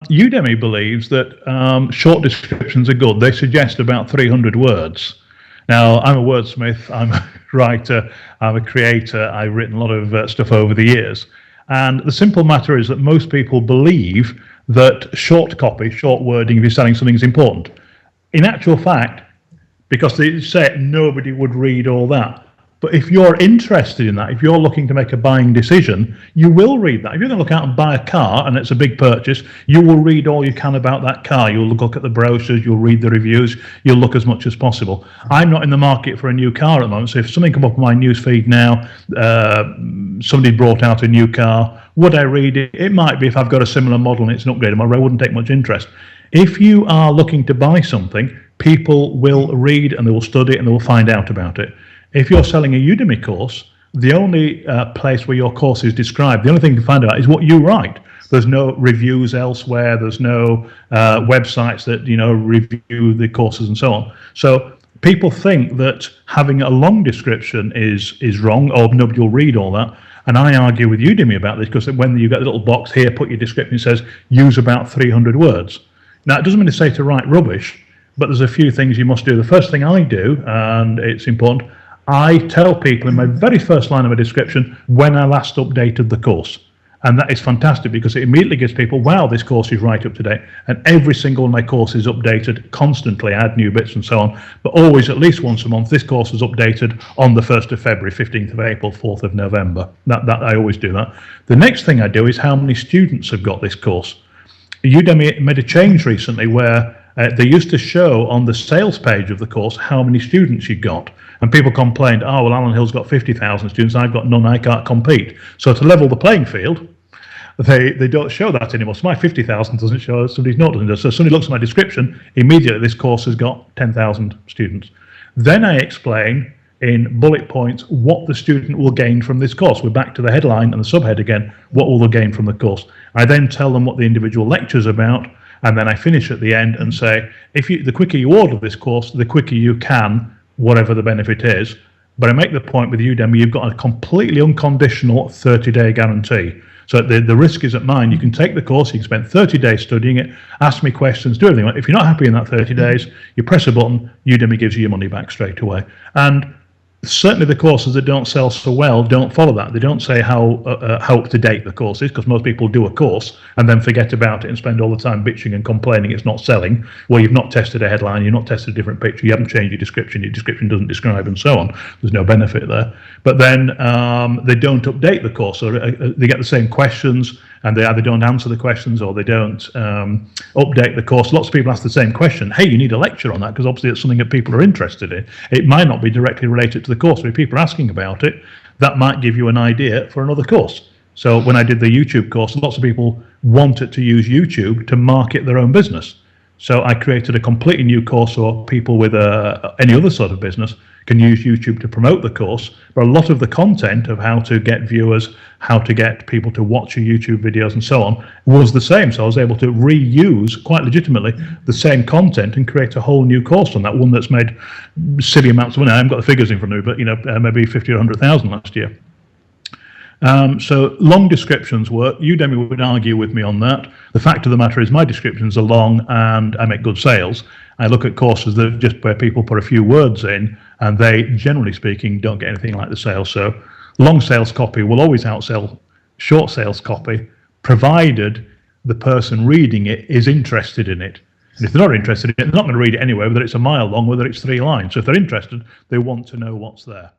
Udemy believes that short descriptions are good. They suggest about 300 words. Now, I'm a wordsmith, I'm a writer, I'm a creator, I've written a lot of stuff over the years. And the simple matter is that most people believe that short copy, short wording, if you're selling something, is important. In actual fact, because they say nobody would read all that. But if you're interested in that, if you're looking to make a buying decision, you will read that. If you're going to look out and buy a car and it's a big purchase, you will read all you can about that car. You'll look at the brochures, you'll read the reviews, you'll look as much as possible. I'm not in the market for a new car at the moment, so if something come up on my news feed now, somebody brought out a new car, would I read it? It might be if I've got a similar model and it's an upgrade model, I wouldn't take much interest. If you are looking to buy something, people will read and they will study it and they will find out about it. If you're selling a Udemy course, the only place where your course is described, the only thing you can find out is what you write. There's no reviews elsewhere. There's no websites that review the courses and so on. So people think that having a long description is wrong, or nobody will read all that. And I argue with Udemy about this, because when you get the little box here, put your description, it says use about 300 words. Now, it doesn't mean to say to write rubbish, but there's a few things you must do. The first thing I do, and it's important, I tell people in my very first line of a description when I last updated the course. And that is fantastic, because it immediately gives people, wow, this course is right up to date. And every single one of my courses is updated constantly. I add new bits and so on. But always, at least once a month, this course is updated on the 1st of February, 15th of April, 4th of November. That I always do that. The next thing I do is how many students have got this course. Udemy made a change recently where they used to show on the sales page of the course how many students you got. And people complained, oh, well, Alan Hill's got 50,000 students, I've got none, I can't compete. So to level the playing field, they don't show that anymore. So my 50,000 doesn't show, somebody's not doing it. So somebody looks at my description, immediately this course has got 10,000 students. Then I explain in bullet points what the student will gain from this course. We're back to the headline and the subhead again, what will they gain from the course. I then tell them what the individual lecture's about, and then I finish at the end and say, the quicker you order this course, the quicker you can, whatever the benefit is. But I make the point with Udemy, you've got a completely unconditional 30-day guarantee. So the risk isn't mine. You can take the course, you can spend 30 days studying it, ask me questions, do everything. If you're not happy in that 30 days, you press a button, Udemy gives you your money back straight away. And certainly the courses that don't sell so well don't follow that. They don't say how up to date the course is, because most people do a course and then forget about it and spend all the time bitching and complaining it's not selling. Well, you've not tested a headline, you've not tested a different picture, you haven't changed your description doesn't describe, and so on. There's no benefit there. But then they don't update the course, or they get the same questions and they either don't answer the questions or they don't update the course. Lots of people ask the same question. Hey, you need a lecture on that, because obviously it's something that people are interested in. It might not be directly related to the course, but if people are asking about it, that might give you an idea for another course. So when I did the YouTube course, lots of people wanted to use YouTube to market their own business. So I created a completely new course so people with any other sort of business can use YouTube to promote the course. But a lot of the content of how to get viewers, how to get people to watch your YouTube videos and so on was the same. So I was able to reuse, quite legitimately, the same content and create a whole new course on that, one that's made silly amounts of money. I haven't got the figures in front of me, but maybe 50 or 100,000 last year. So long descriptions work. Udemy would argue with me on that. The fact of the matter is my descriptions are long and I make good sales. I look at courses that just where people put a few words in and they, generally speaking, don't get anything like the sales. So long sales copy will always outsell short sales copy, provided the person reading it is interested in it. And if they're not interested in it, they're not going to read it anyway, whether it's a mile long, whether it's 3 lines. So if they're interested, they want to know what's there.